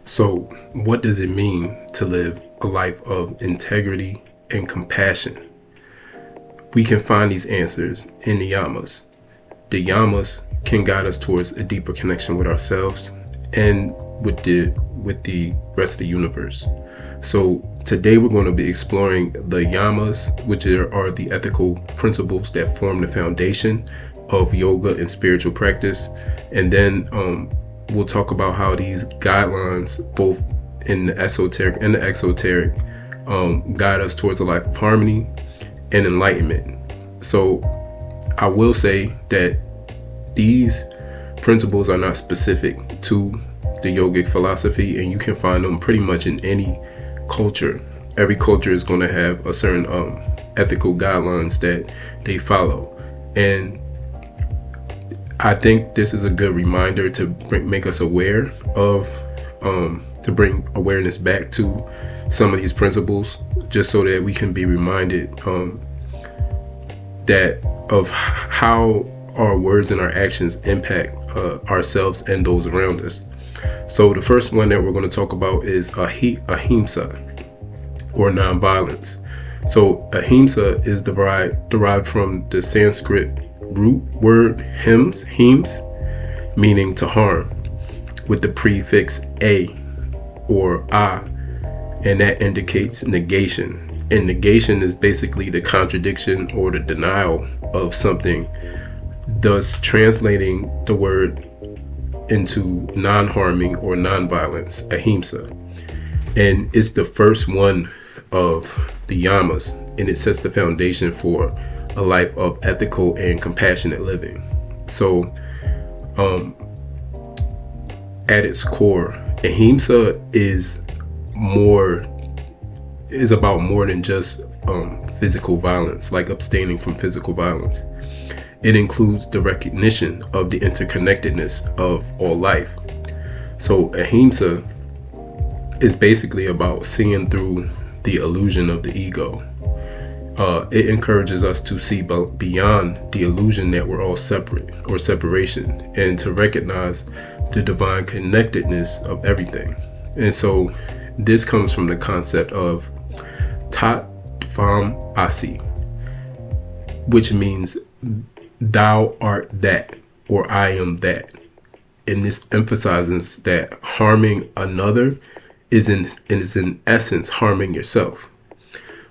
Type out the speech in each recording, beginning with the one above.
So, what does it mean to live a life of integrity and compassion? We can find these answers in the Yamas. The Yamas can guide us towards a deeper connection with ourselves and with the rest of the universe. So today we're going to be exploring the Yamas, which are the ethical principles that form the foundation of yoga and spiritual practice. And then we'll talk about how these guidelines, both in the esoteric and the exoteric, guide us towards a life of harmony and enlightenment. So I will say that these principles are not specific to the yogic philosophy, and you can find them pretty much in any culture. Every culture is going to have a certain ethical guidelines that they follow, and I think this is a good reminder to make us aware of, to bring awareness back to some of these principles, just so that we can be reminded that of how our words and our actions impact ourselves and those around us. So the first one that we're going to talk about is Ahimsa, or nonviolence. So Ahimsa is derived from the Sanskrit root word hems, meaning to harm, with the prefix a or a, and that indicates negation. And negation is basically the contradiction or the denial of something, thus translating the word into non-harming or non-violence, Ahimsa. And it's the first one of the Yamas, and it sets the foundation for a life of ethical and compassionate living. So at its core, Ahimsa is about more than just physical violence, like abstaining from physical violence. It includes the recognition of the interconnectedness of all life. So Ahimsa is basically about seeing through the illusion of the ego. It encourages us to see beyond the illusion that we're all separate or separation, and to recognize the divine connectedness of everything. And so this comes from the concept of Tat Tvam Asi, which means thou art that, or I am that. And this emphasizes that harming another is in essence harming yourself.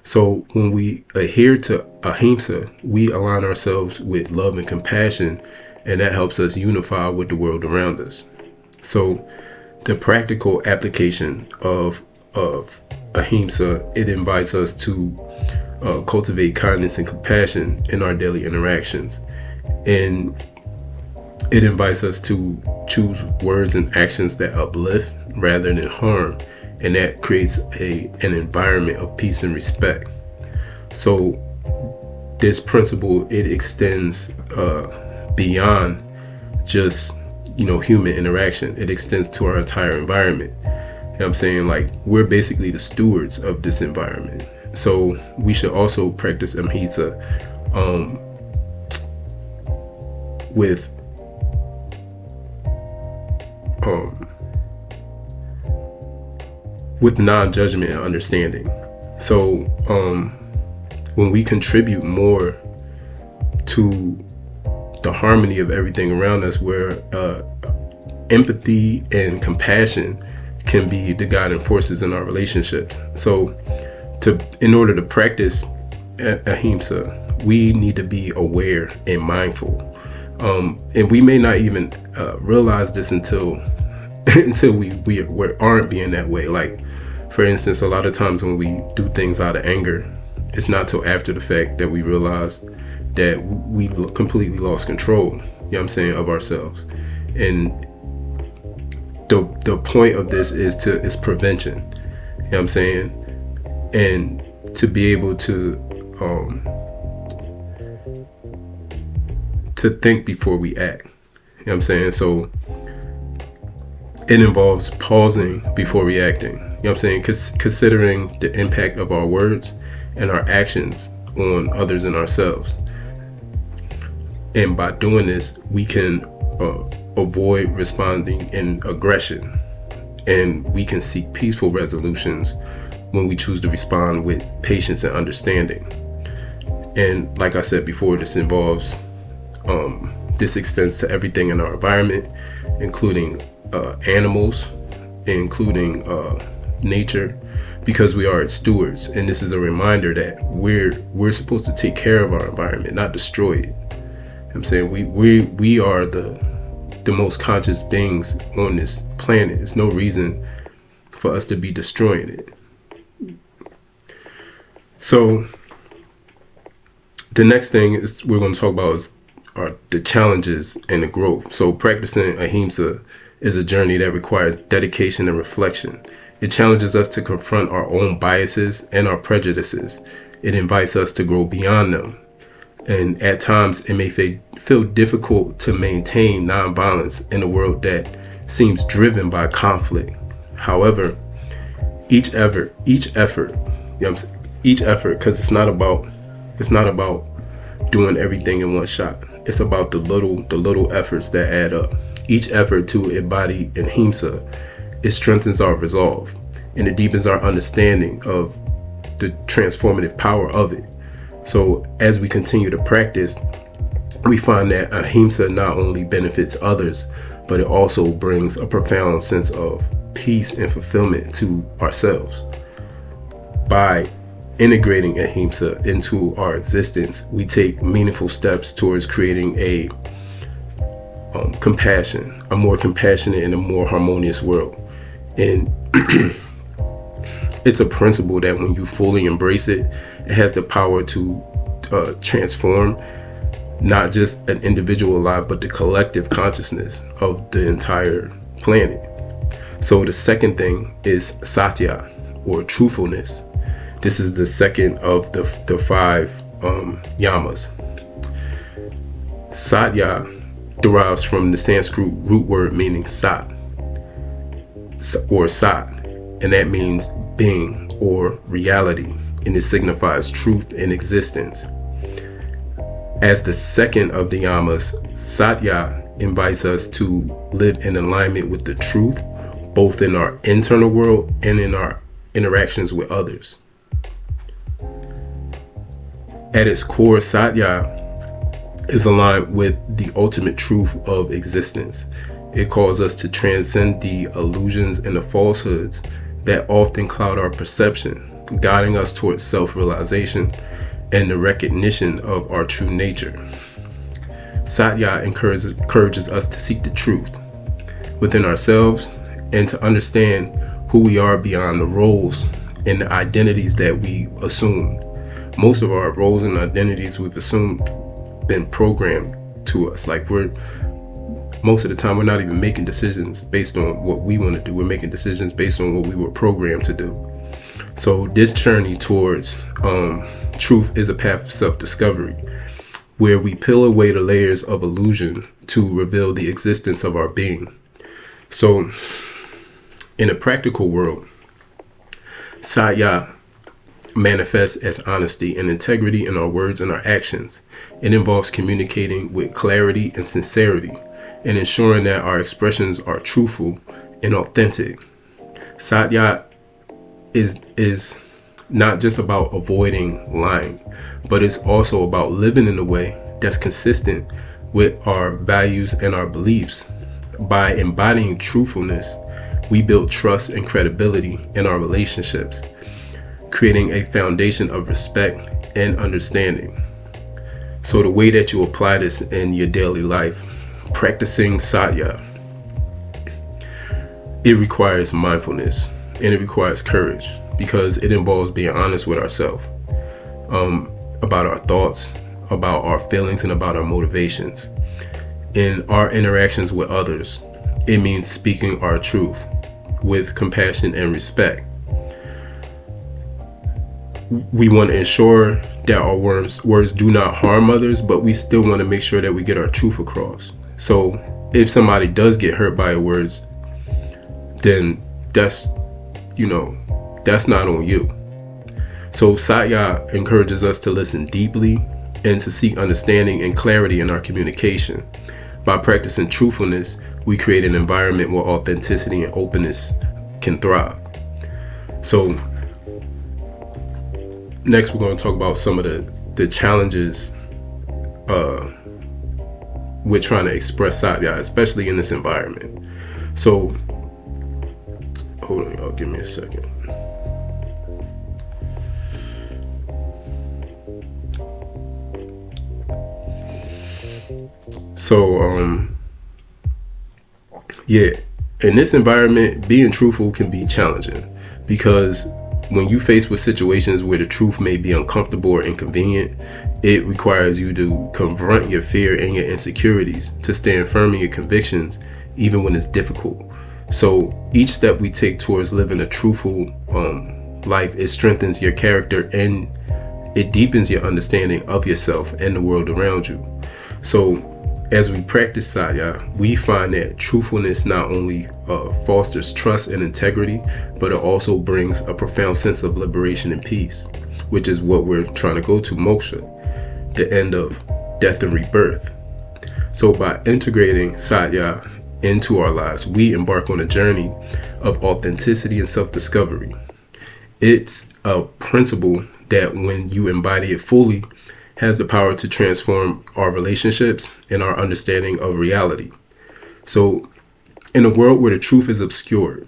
So when we adhere to Ahimsa, we align ourselves with love and compassion, and that helps us unify with the world around us. So the practical application of Ahimsa, it invites us to cultivate kindness and compassion in our daily interactions. And it invites us to choose words and actions that uplift rather than harm. And that creates an environment of peace and respect. So this principle, it extends beyond just, human interaction. It extends to our entire environment. You know what I'm saying? Like, we're basically the stewards of this environment. So we should also practice Ahimsa with non-judgment and understanding. So when we contribute more to the harmony of everything around us, where empathy and compassion can be the guiding forces in our relationships. So in order to practice Ahimsa, we need to be aware and mindful. And we may not even realize this until we aren't being that way. Like, for instance, a lot of times when we do things out of anger, it's not till after the fact that we realize that we completely lost control, of ourselves. And the point of this is prevention, and to be able to think before we act. So it involves pausing before reacting. Considering the impact of our words and our actions on others and ourselves. And by doing this, we can avoid responding in aggression and we can seek peaceful resolutions when we choose to respond with patience and understanding. And like I said before, this extends to everything in our environment, including animals, including nature, because we are its stewards. And this is a reminder that we're supposed to take care of our environment, not destroy it. I'm saying we are the most conscious beings on this planet. There's no reason for us to be destroying it. So the next thing is we're going to talk about are the challenges and the growth. So practicing Ahimsa is a journey that requires dedication and reflection. It challenges us to confront our own biases and our prejudices. It invites us to grow beyond them. And at times it may feel difficult to maintain nonviolence in a world that seems driven by conflict. However, each effort, because it's not about doing everything in one shot. It's about the little efforts that add up. Each effort to embody Ahimsa, it strengthens our resolve, and it deepens our understanding of the transformative power of it. So as we continue to practice, we find that Ahimsa not only benefits others, but it also brings a profound sense of peace and fulfillment to ourselves. By integrating Ahimsa into our existence, we take meaningful steps towards creating a more compassionate and a more harmonious world. And it's a principle that when you fully embrace it, it has the power to transform not just an individual life, but the collective consciousness of the entire planet. So the second thing is Satya, or truthfulness. This is the second of the five yamas. Satya derives from the Sanskrit root word meaning sat, or sat, and that means being or reality, and it signifies truth and existence. As the second of the yamas, Satya invites us to live in alignment with the truth, both in our internal world and in our interactions with others. At its core, Satya is aligned with the ultimate truth of existence. It calls us to transcend the illusions and the falsehoods that often cloud our perception, guiding us towards self-realization and the recognition of our true nature. Satya encourages us to seek the truth within ourselves and to understand who we are beyond the roles and the identities that we assume. Most of our roles and identities we've assumed been programmed to us. Like most of the time we're not even making decisions based on what we want to do. We're making decisions based on what we were programmed to do. So this journey towards truth is a path of self-discovery, where we peel away the layers of illusion to reveal the existence of our being. So in a practical world, Satya manifests as honesty and integrity in our words and our actions. It involves communicating with clarity and sincerity and ensuring that our expressions are truthful and authentic. Satya is not just about avoiding lying, but it's also about living in a way that's consistent with our values and our beliefs. By embodying truthfulness, we build trust and credibility in our relationships, creating a foundation of respect and understanding. So the way that you apply this in your daily life, practicing Satya, it requires mindfulness and it requires courage, because it involves being honest with ourselves, about our thoughts, about our feelings, and about our motivations. In our interactions with others, it means speaking our truth with compassion and respect. We want to ensure that our words do not harm others, but we still want to make sure that we get our truth across. So if somebody does get hurt by your words, then that's not on you. So Satya encourages us to listen deeply and to seek understanding and clarity in our communication. By practicing truthfulness, we create an environment where authenticity and openness can thrive. So next we're going to talk about some of the challenges with trying to express Satya, especially in this environment. So hold on, y'all, give me a second. So in this environment, being truthful can be challenging, because when you face with situations where the truth may be uncomfortable or inconvenient, it requires you to confront your fear and your insecurities, to stand firm in your convictions, even when it's difficult. So each step we take towards living a truthful life, it strengthens your character and it deepens your understanding of yourself and the world around you. So as we practice Satya, we find that truthfulness not only fosters trust and integrity, but it also brings a profound sense of liberation and peace, which is what we're trying to go to, moksha, the end of death and rebirth. So by integrating Satya into our lives, we embark on a journey of authenticity and self-discovery. It's a principle that, when you embody it fully, has the power to transform our relationships and our understanding of reality. So in a world where the truth is obscured,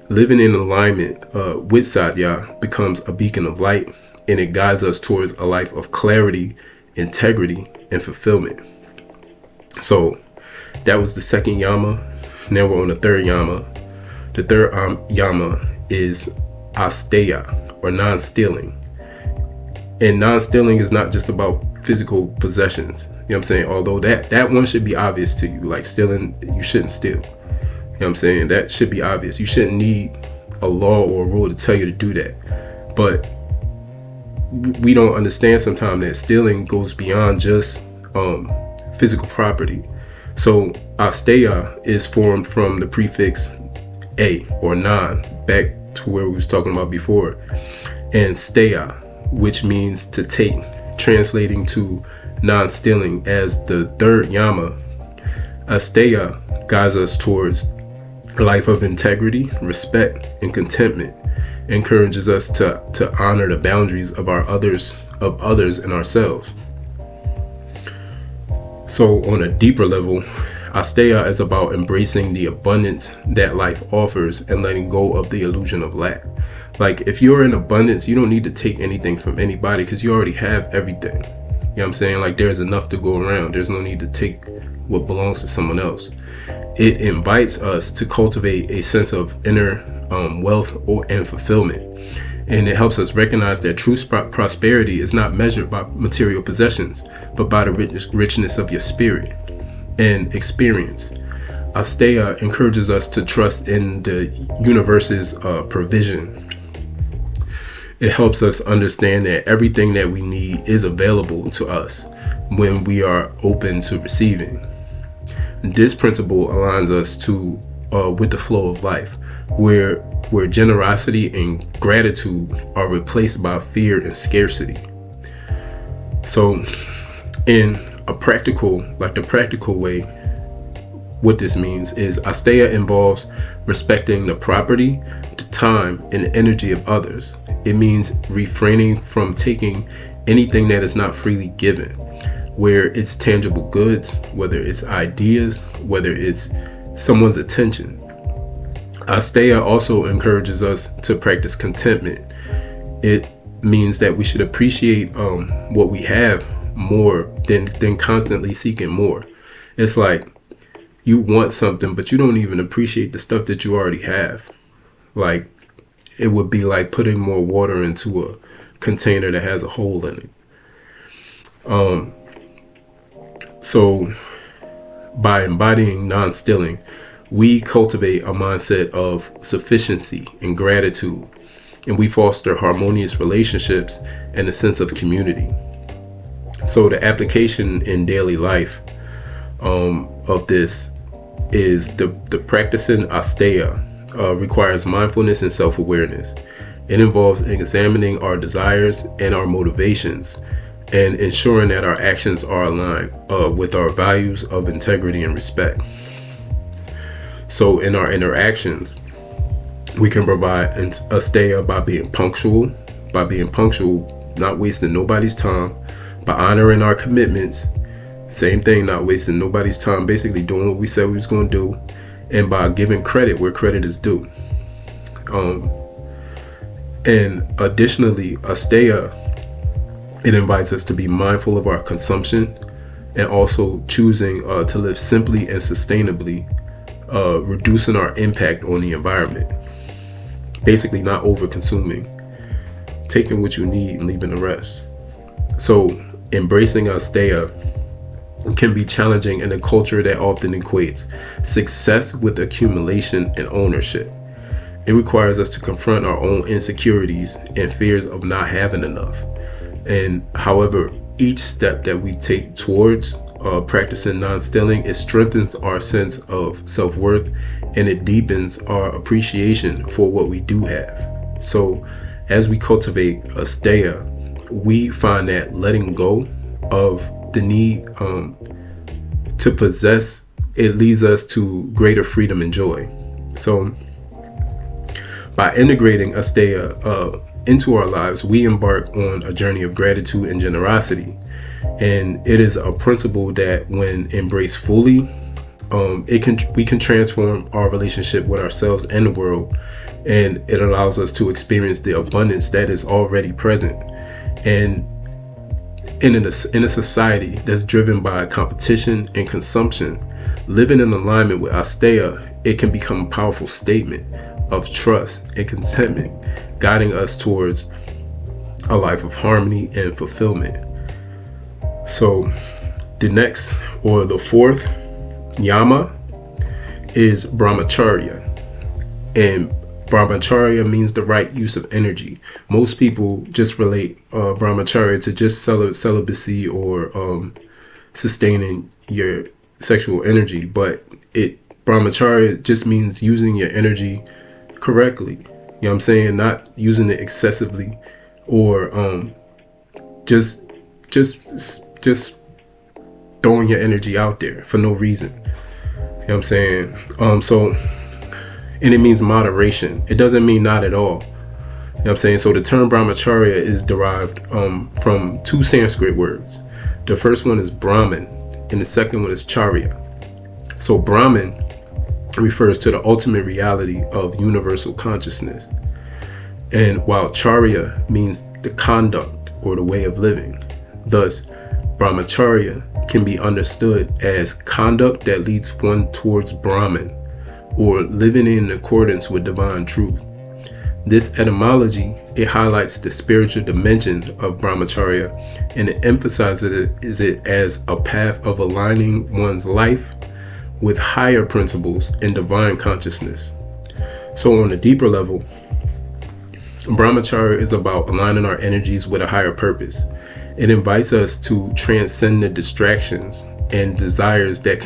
living in alignment with Satya becomes a beacon of light, and it guides us towards a life of clarity, integrity, and fulfillment. So that was the second yama. Now we're on the third yama. The third yama is Asteya, or non-stealing. And non-stealing is not just about physical possessions. You know what I'm saying? Although that one should be obvious to you. Like stealing, you shouldn't steal. You know what I'm saying? That should be obvious. You shouldn't need a law or a rule to tell you to do that. But we don't understand sometimes that stealing goes beyond just physical property. So Asteya is formed from the prefix a, or non, back to where we was talking about before, and steya, which means to take, translating to non-stealing as the third yama. Asteya guides us towards a life of integrity, respect, and contentment, encourages us to honor the boundaries of others and ourselves. So on a deeper level, Asteya is about embracing the abundance that life offers and letting go of the illusion of lack. Like, if you're in abundance, you don't need to take anything from anybody, because you already have everything. You know what I'm saying? Like, there's enough to go around. There's no need to take what belongs to someone else. It invites us to cultivate a sense of inner wealth and fulfillment. And it helps us recognize that true prosperity is not measured by material possessions, but by the richness of your spirit and experience. Asteya encourages us to trust in the universe's provision. It helps us understand that everything that we need is available to us when we are open to receiving. This principle aligns us to with the flow of life, where generosity and gratitude are replaced by fear and scarcity. So in the practical way, what this means is Asteya involves respecting the property, the time, and the energy of others. It means refraining from taking anything that is not freely given, where it's tangible goods, whether it's ideas, whether it's someone's attention. Asteya also encourages us to practice contentment. It means that we should appreciate what we have more than constantly seeking more. It's like you want something, but you don't even appreciate the stuff that you already have. Like, it would be like putting more water into a container that has a hole in it. So by embodying non-stealing, we cultivate a mindset of sufficiency and gratitude, and we foster harmonious relationships and a sense of community. So the application in daily life of this is the practicing Asteya requires mindfulness and self-awareness. It involves examining our desires and our motivations and ensuring that our actions are aligned with our values of integrity and respect. So in our interactions, We can provide Asteya by being punctual, not wasting nobody's time, by honoring our commitments. Same thing, not wasting nobody's time, basically doing what we said we was going to do, and by giving credit where credit is due. And additionally, Asteya, it invites us to be mindful of our consumption and also choosing to live simply and sustainably, reducing our impact on the environment. Basically, not over consuming, taking what you need and leaving the rest. So, embracing Asteya can be challenging in a culture that often equates success with accumulation and ownership. It requires us to confront our own insecurities and fears of not having enough. And however, each step that we take towards practicing non-stealing, it strengthens our sense of self-worth and it deepens our appreciation for what we do have. So as we cultivate Asteya, we find that letting go of the need to possess, it leads us to greater freedom and joy. So by integrating Asteya into our lives, we embark on a journey of gratitude and generosity. And it is a principle that when embraced fully, we can transform our relationship with ourselves and the world, and it allows us to experience the abundance that is already present. And in a society that's driven by competition and consumption, living in alignment with Asteya, it can become a powerful statement of trust and contentment, guiding us towards a life of harmony and fulfillment. So the fourth Yama is Brahmacharya. And Brahmacharya means the right use of energy. Most people just relate Brahmacharya to just celibacy or sustaining your sexual energy, but Brahmacharya just means using your energy correctly. You know what I'm saying? Not using it excessively or just throwing your energy out there for no reason. You know what I'm saying? And it means moderation. It doesn't mean not at all. You know what I'm saying? So the term Brahmacharya is derived from two Sanskrit words. The first one is Brahman and the second one is Charya. So Brahman refers to the ultimate reality of universal consciousness. And while Charya means the conduct or the way of living. Thus, Brahmacharya can be understood as conduct that leads one towards Brahman, or living in accordance with divine truth. This etymology, it highlights the spiritual dimension of Brahmacharya, and it emphasizes it as a path of aligning one's life with higher principles and divine consciousness. So on a deeper level, Brahmacharya is about aligning our energies with a higher purpose. It invites us to transcend the distractions and desires that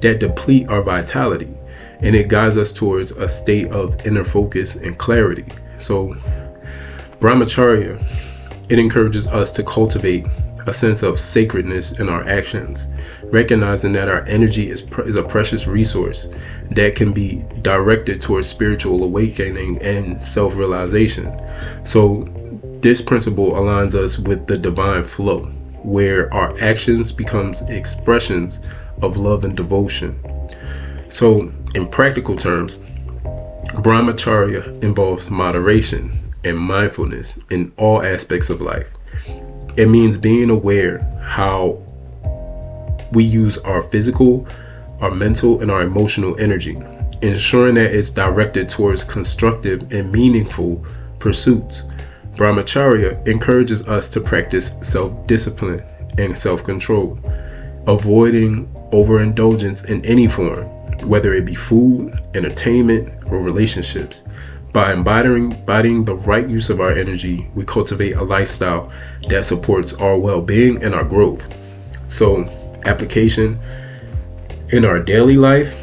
deplete our vitality, and it guides us towards a state of inner focus and clarity. So Brahmacharya, it encourages us to cultivate a sense of sacredness in our actions, recognizing that our energy is a precious resource that can be directed towards spiritual awakening and self-realization. So this principle aligns us with the divine flow, where our actions becomes expressions of love and devotion. So in practical terms, Brahmacharya involves moderation and mindfulness in all aspects of life. It means being aware how we use our physical, our mental, and our emotional energy, ensuring that it's directed towards constructive and meaningful pursuits. Brahmacharya encourages us to practice self-discipline and self-control, avoiding overindulgence in any form, whether it be food, entertainment, or relationships. By embodying the right use of our energy, we cultivate a lifestyle that supports our well-being and our growth. So, application in our daily life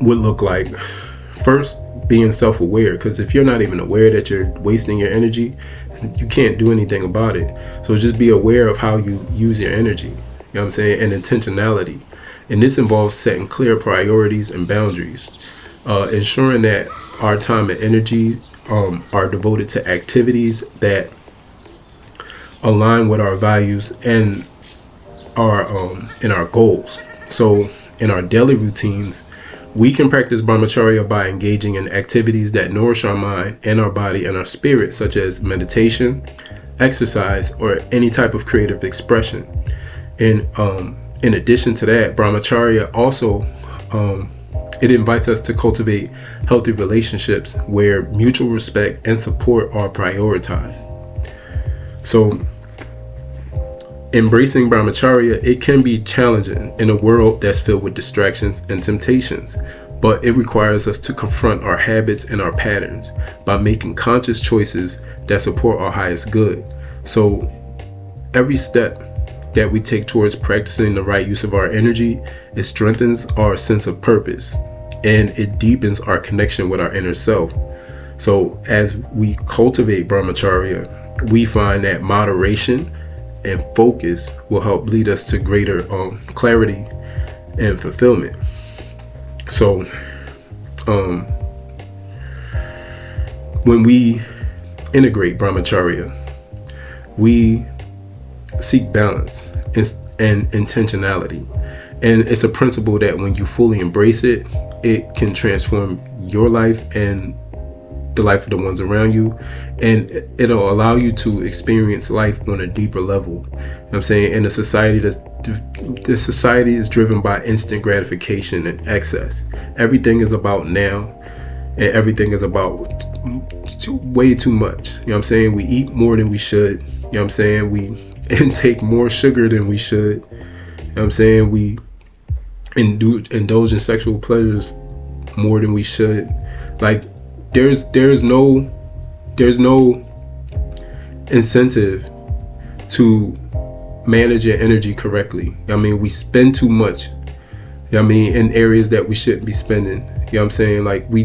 would look like, first, being self-aware, because if you're not even aware that you're wasting your energy, you can't do anything about it. So just be aware of how you use your energy, you know what I'm saying, and intentionality. And this involves setting clear priorities and boundaries. ensuring that our time and energy are devoted to activities that align with our values and our goals. So in our daily routines, we can practice Brahmacharya by engaging in activities that nourish our mind and our body and our spirit, such as meditation, exercise, or any type of creative expression. And in addition to that, Brahmacharya also it invites us to cultivate healthy relationships where mutual respect and support are prioritized. So embracing Brahmacharya, it can be challenging in a world that's filled with distractions and temptations, but it requires us to confront our habits and our patterns by making conscious choices that support our highest good. So every step that we take towards practicing the right use of our energy, it strengthens our sense of purpose and it deepens our connection with our inner self. So as we cultivate Brahmacharya, we find that moderation and focus will help lead us to greater clarity and fulfillment. So when we integrate Brahmacharya, we seek balance and intentionality. And it's a principle that when you fully embrace it, it can transform your life and the life of the ones around you, and it'll allow you to experience life on a deeper level. You know what I'm saying? In a society this society is driven by instant gratification and excess. Everything is about now, and everything is about way too much. You know what I'm saying? We eat more than we should. You know what I'm saying? We intake more sugar than we should. You know what I'm saying? We indulge in sexual pleasures more than we should. Like, there's no incentive to manage your energy correctly. I mean, we spend too much, I mean, in areas that we shouldn't be spending. You know what I'm saying? Like, we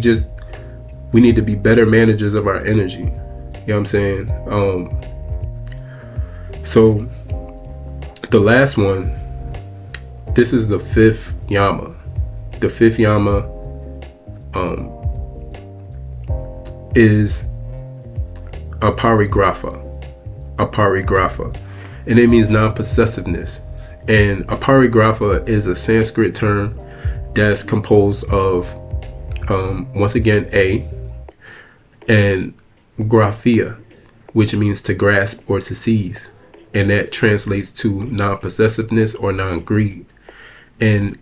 need to be better managers of our energy. You know what I'm saying? So the last one, this is the fifth yama. The fifth yama is aparigraha, and it means non-possessiveness. And aparigraha is a Sanskrit term that's composed of once again a and graphia, which means to grasp or to seize, and that translates to non-possessiveness or non-greed. And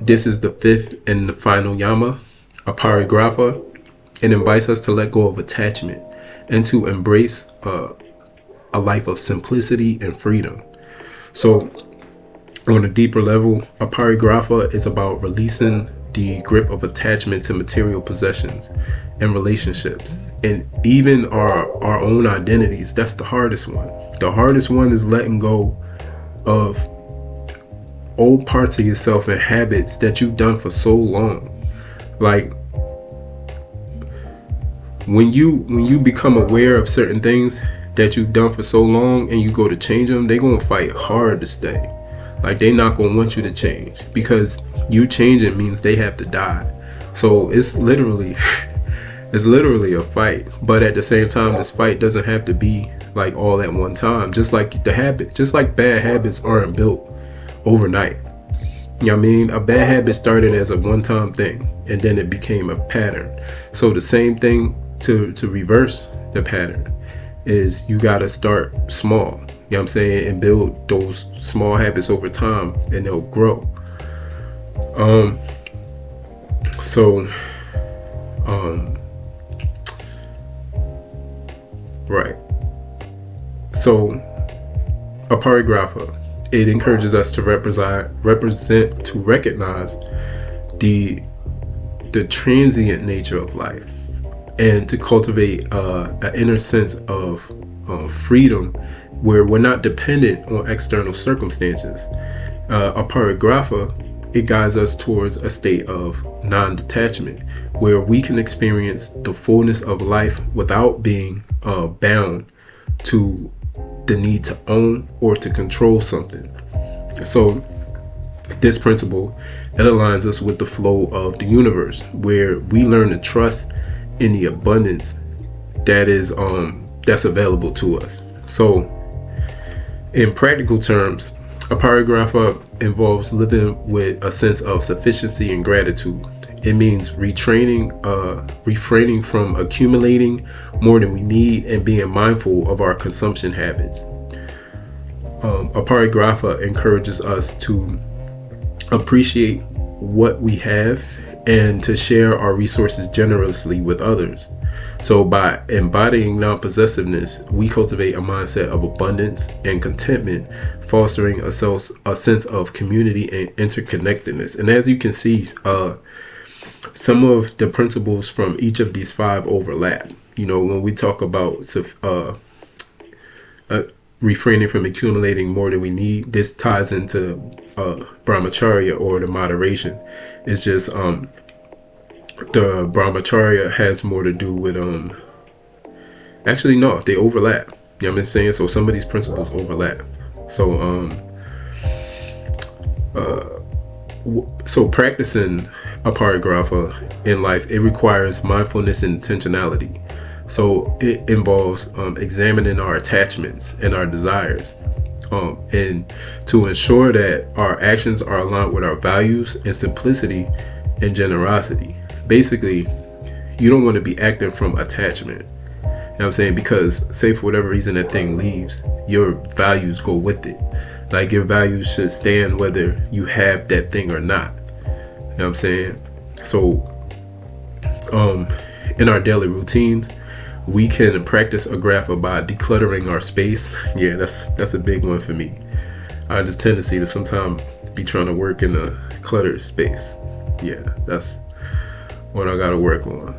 this is the fifth and the final yama, aparigraha. It invites us to let go of attachment and to embrace a life of simplicity and freedom. So on a deeper level, aparigraha is about releasing the grip of attachment to material possessions and relationships, and even our own identities. That's the hardest one. The hardest one is letting go of old parts of yourself and habits that you've done for so long. Like, when you become aware of certain things that you've done for so long and you go to change them, they're gonna fight hard to stay. Like, they not gonna want you to change, because you changing means they have to die. So it's literally a fight. But at the same time, this fight doesn't have to be like all at one time. Just like bad habits aren't built overnight. You know what I mean? A bad habit started as a one-time thing, and then it became a pattern. So the same thing, to reverse the pattern, is you gotta start small. You know what I'm saying? And build those small habits over time, and they'll grow. Right. So aparigraha, it encourages us to recognize the transient nature of life, and to cultivate an inner sense of freedom where we're not dependent on external circumstances. Aparigraha, it guides us towards a state of non-detachment, where we can experience the fullness of life without being bound to the need to own or to control something. So This principle, it aligns us with the flow of the universe, where we learn to trust in the abundance that is that's available to us. So in practical terms, aparigraha involves living with a sense of sufficiency and gratitude. It means refraining from accumulating more than we need and being mindful of our consumption habits. Aparigraha encourages us to appreciate what we have and to share our resources generously with others. So by embodying non-possessiveness, we cultivate a mindset of abundance and contentment, fostering a sense of community and interconnectedness. And as you can see, some of the principles from each of these 5 overlap. When we talk about refraining from accumulating more than we need, this ties into Brahmacharya, or the moderation. It's just the Brahmacharya has more to do with actually no, they overlap. You know what I'm saying? So some of these principles overlap. So so practicing aparigraha in life, it requires mindfulness and intentionality. So it involves examining our attachments and our desires, and to ensure that our actions are aligned with our values and simplicity and generosity. Basically, you don't want to be acting from attachment. You know what I'm saying? Because say for whatever reason that thing leaves, your values go with it. Like your values should stand whether you have that thing or not. You know what I'm saying? So in our daily routines, we can practice aparigraha by decluttering our space. Yeah, that's a big one for me. I have this tendency to sometimes be trying to work in a cluttered space. Yeah, that's what I gotta work on.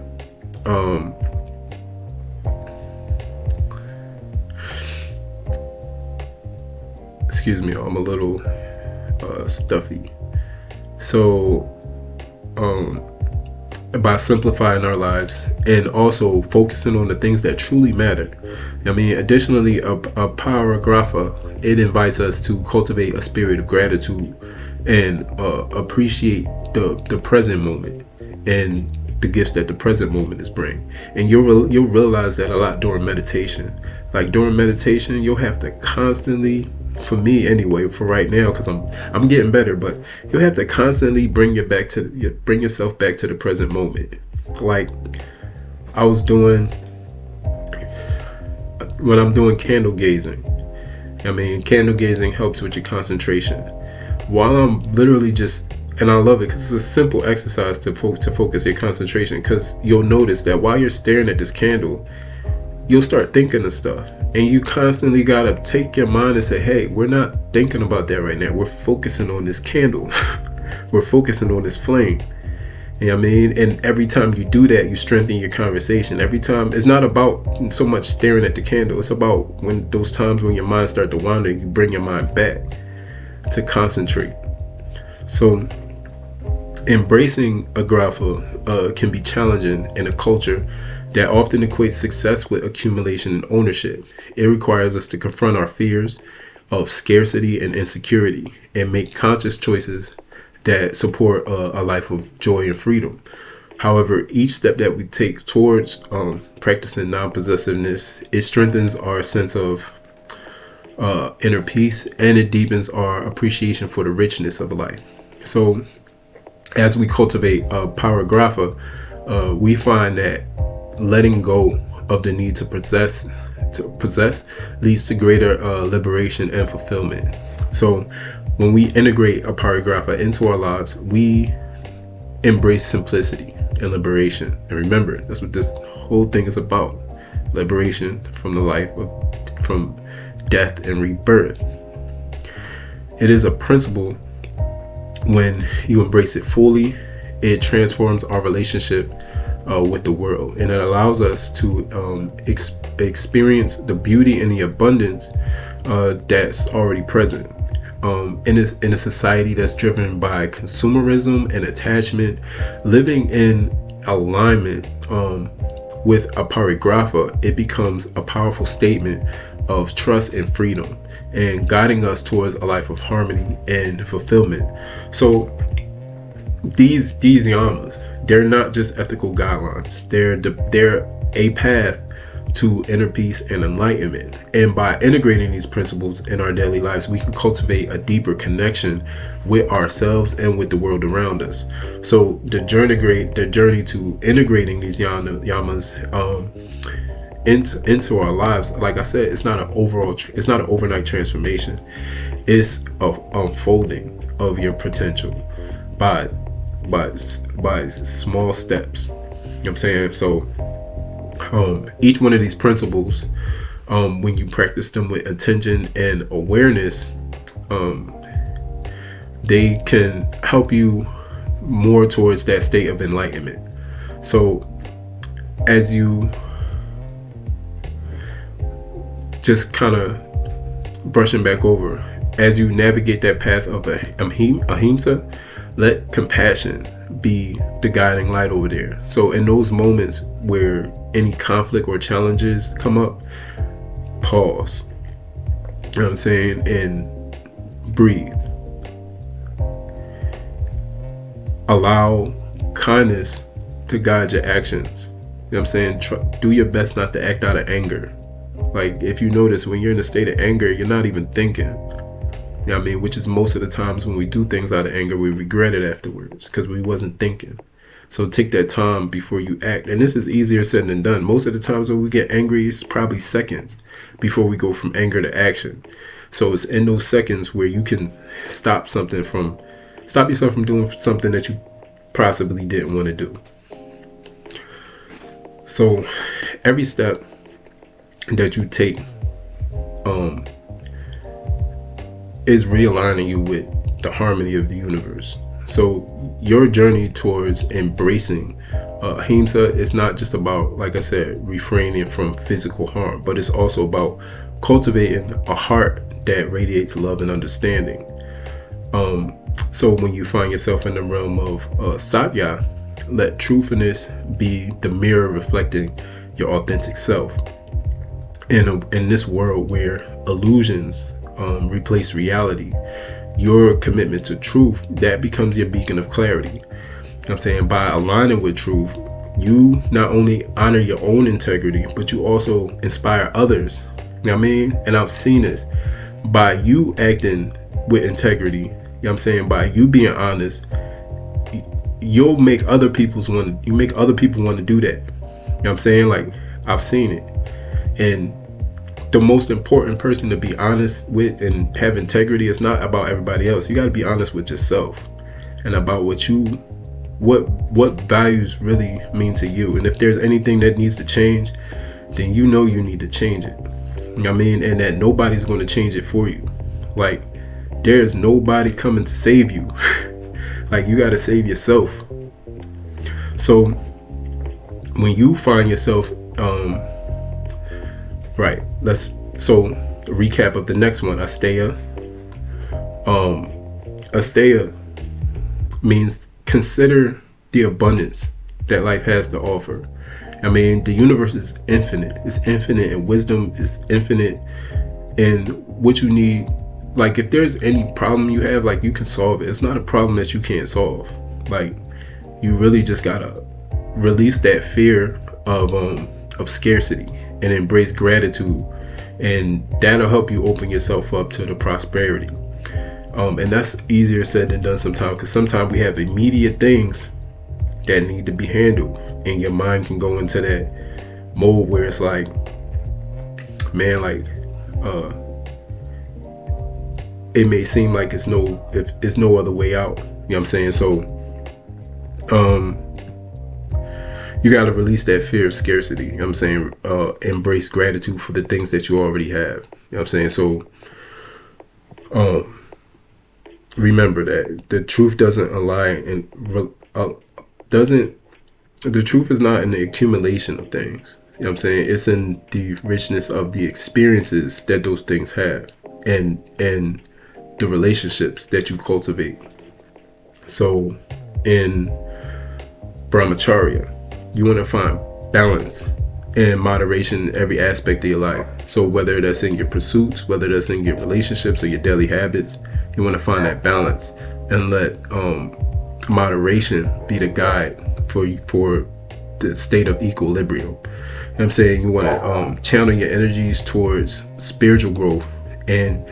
Excuse me, I'm a little stuffy. So by simplifying our lives and also focusing on the things that truly matter. Additionally, a aparigraha, it invites us to cultivate a spirit of gratitude and appreciate the present moment and the gifts that the present moment is bringing. And you'll realize that a lot during meditation. Like during meditation, you'll have to constantly, for me anyway, for right now, because I'm getting better, but you'll have to constantly bring yourself back to the present moment. Like I was doing when I'm doing candle gazing. Candle gazing helps with your concentration. While I'm literally just, and I love it because it's a simple exercise to focus your concentration, because you'll notice that while you're staring at this candle, you'll start thinking of stuff, and you constantly gotta take your mind and say, hey, we're not thinking about that right now, we're focusing on this candle. We're focusing on this flame. You know what I mean? And every time you do that, you strengthen your conversation. Every time, it's not about so much staring at the candle, it's about when those times when your mind starts to wander, you bring your mind back to concentrate. So embracing aparigraha can be challenging in a culture that often equates success with accumulation and ownership. It requires us to confront our fears of scarcity and insecurity and make conscious choices that support a life of joy and freedom. However, each step that we take towards practicing non-possessiveness, it strengthens our sense of inner peace, and it deepens our appreciation for the richness of life. So as we cultivate aparigraha, we find that letting go of the need to possess leads to greater liberation and fulfillment. So when we integrate aparigraha into our lives, we embrace simplicity and liberation. And remember, that's what this whole thing is about: liberation from the life from death and rebirth. It is a principle. When you embrace it fully, it transforms our relationship with the world, and it allows us to experience the beauty and the abundance that's already present. In a society that's driven by consumerism and attachment, living in alignment with aparigraha, it becomes a powerful statement of trust and freedom, and guiding us towards a life of harmony and fulfillment. So these yamas, they're not just ethical guidelines. They're a path to inner peace and enlightenment. And by integrating these principles in our daily lives, we can cultivate a deeper connection with ourselves and with the world around us. So the journey to integrating these yamas into our lives, like I said, it's not an overnight transformation. It's an unfolding of your potential by small steps. You know what I'm saying? So each one of these principles, when you practice them with attention and awareness, they can help you more towards that state of enlightenment. So as you just kind of brushing back over, as you navigate that path of Ahimsa, let compassion be the guiding light over there. So in those moments where any conflict or challenges come up, pause. You know what I'm saying? And breathe. Allow kindness to guide your actions. You know what I'm saying? Do your best not to act out of anger. Like, if you notice, when you're in a state of anger, you're not even thinking. You know what I mean? Which is most of the times when we do things out of anger, we regret it afterwards because we wasn't thinking. So take that time before you act. And this is easier said than done. Most of the times when we get angry, it's probably seconds before we go from anger to action. So it's in those seconds where you can stop yourself from doing something that you possibly didn't want to do. So every step that you take is realigning you with the harmony of the universe. So your journey towards embracing Ahimsa is not just about, like I said, refraining from physical harm, but it's also about cultivating a heart that radiates love and understanding. So when you find yourself in the realm of Satya, let truthfulness be the mirror reflecting your authentic self. In this world where illusions replace reality, your commitment to truth, that becomes your beacon of clarity. You know what I'm saying? By aligning with truth, you not only honor your own integrity, but you also inspire others. You know what I mean? And I've seen this. By you acting with integrity, you know what I'm saying, by you being honest, you'll make other people want to do that. You know what I'm saying? Like, I've seen it. And the most important person to be honest with and have integrity is not about everybody else. You got to be honest with yourself and about what values really mean to you. And if there's anything that needs to change, then you know you need to change it. You know what I mean? And that nobody's going to change it for you. Like, there's nobody coming to save you. Like, you got to save yourself. So when you find yourself right, recap of the next one, Asteya. Asteya means consider the abundance that life has to offer. I mean, the universe is infinite. It's infinite, and wisdom is infinite. And what you need, like, if there's any problem you have, like, you can solve it. It's not a problem that you can't solve. Like, you really just gotta release that fear of scarcity and embrace gratitude, and that'll help you open yourself up to the prosperity. And that's easier said than done sometimes, because sometimes we have immediate things that need to be handled, and your mind can go into that mode where it's like, man, like it may seem like it's no other way out. You know what I'm saying? So you got to release that fear of scarcity. You know what I'm saying? Embrace gratitude for the things that you already have. You know what I'm saying? So remember that the truth doesn't align and the truth is not in the accumulation of things. You know what I'm saying? It's in the richness of the experiences that those things have, and the relationships that you cultivate. So in Brahmacharya, you want to find balance and moderation in every aspect of your life. So whether that's in your pursuits, whether that's in your relationships or your daily habits, you want to find that balance and let moderation be the guide for the state of equilibrium. You know what I'm saying? You want to channel your energies towards spiritual growth, and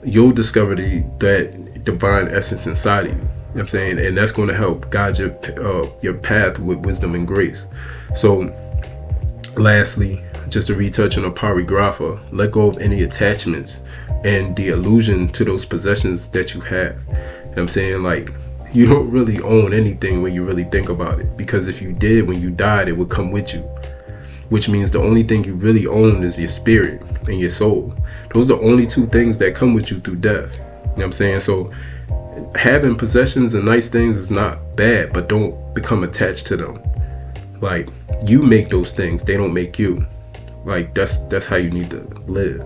you'll discover that divine essence inside of you. You know what I'm saying? And that's going to help guide your path with wisdom and grace. So lastly, just to retouch on a parigraha, let go of any attachments and the illusion to those possessions that you have. You know what I'm saying? Like, you don't really own anything when you really think about it, because if you did, when you died, it would come with you, which means the only thing you really own is your spirit and your soul. Those are the only two things that come with you through death. You know what I'm saying? So having possessions and nice things is not bad, but don't become attached to them. Like, you make those things, they don't make you. Like, that's how you need to live.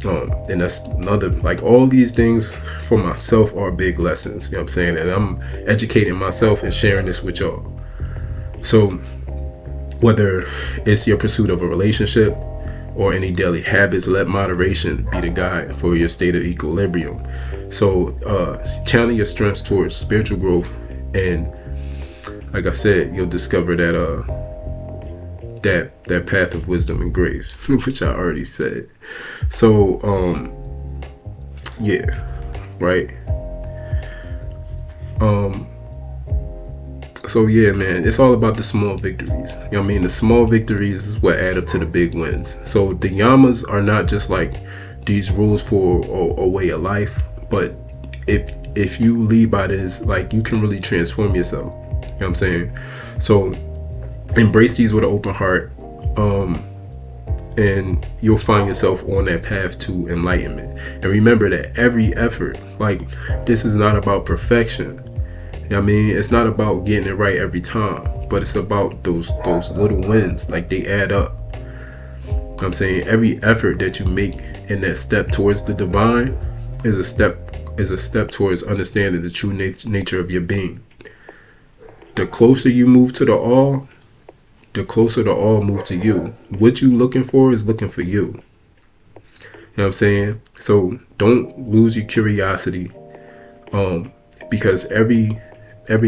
And that's another, like, all these things for myself are big lessons, you know what I'm saying? And I'm educating myself and sharing this with y'all. So whether it's your pursuit of a relationship or any daily habits, let moderation be the guide for your state of equilibrium. So channel your strengths towards spiritual growth, and like I said, you'll discover that path of wisdom and grace, which I already said. So yeah, right. So yeah, man, it's all about the small victories. You know what I mean? The small victories is what add up to the big wins. So the yamas are not just like these rules for a way of life, but if you lead by this, like, you can really transform yourself. You know what I'm saying? So embrace these with an open heart, and you'll find yourself on that path to enlightenment. And remember that every effort, like, this is not about perfection. You know what I mean? It's not about getting it right every time, but it's about those little wins. Like, they add up. You know what I'm saying? Every effort that you make in that step towards the divine is a step towards understanding the true nature of your being. The closer you move to the all, the closer the all move to you. What you looking for is looking for you. You know what I'm saying? So don't lose your curiosity, because every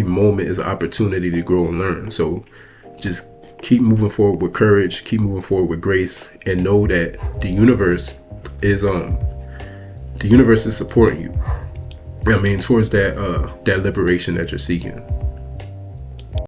moment is an opportunity to grow and learn. So just keep moving forward with courage, keep moving forward with grace, and know that the universe is supporting you. I mean, towards that liberation that you're seeking.